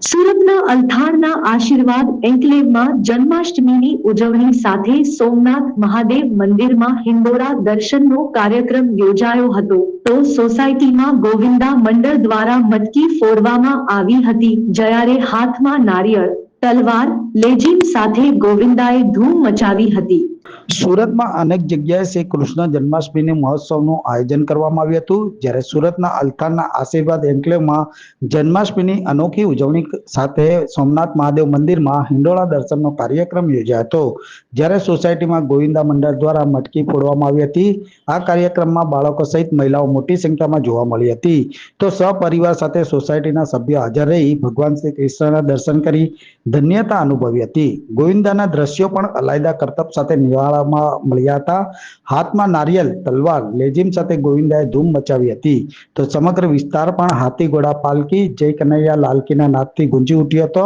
સુરતના અલથાણના આશીર્વાદ એન્કલેવમાં જન્માષ્ટમીની ઉજવણી સાથે સોમનાથ મહાદેવ મંદિરમાં હિંડોળા દર્શનનો કાર્યક્રમ યોજાયો હતો તો સોસાયટીમાં ગોવિંદા મંડળ દ્વારા મટકી ફોડવામાં આવી હતી જ્યારે હાથમાં નારિયેળ તલવાર લેઝીમ સાથે ગોવિંદાએ ધૂમ મચાવી હતી। સુરતમાં અનેક જગ્યાએ શ્રી કૃષ્ણ જન્માષ્ટમી મહોત્સવનું આયોજન કરવામાં આવ્યું હતું જ્યારે સુરતના અલથાણના આશીર્વાદ એન્કલેવમાં જન્માષ્ટમીની અનોખી ઉજવણી સાથે સોમનાથ મહાદેવ મંદિરમાં હિંડોળા દર્શનનો કાર્યક્રમ યોજાયો હતો જ્યારે સોસાયટીમાં ગોવિંદા મંડળ દ્વારા મટકી ફોડવામાં આવી હતી। આ કાર્યક્રમમાં બાળકો સહિત મહિલાઓ મોટી સંખ્યામાં જોવા મળી હતી તો સપરિવાર સાથે સોસાયટીના સભ્યો હાજર રહી ભગવાન શ્રી કૃષ્ણના દર્શન કરી ધન્યતા અનુભવી હતી। ગોવિંદાના દ્રશ્યો પણ અલાયદા કરતબ સાથે નિહાળવામાં મળ્યા હતા। હાથમાં નારિયેલ તલવાર લેઝીમ સાથે ગોવિંદાએ ધૂમ મચાવી હતી તો સમગ્ર વિસ્તાર પણ હાથી ઘોડા પાલકી જય કનૈયા લાલકીના નાદથી ગુંજી ઉઠ્યો હતો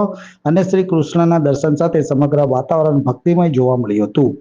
અને શ્રી કૃષ્ણના દર્શન સાથે સમગ્ર વાતાવરણ ભક્તિમય જોવા મળ્યું હતું।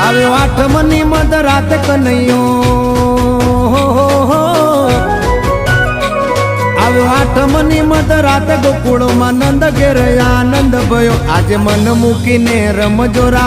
આવ્યો આઠમની મધરાત કનૈયો, આવ્યો આઠમની મધરાત ગોકુળમાં નંદ ઘેર આનંદ ભયો, આજે મન મૂકીને રમજો રા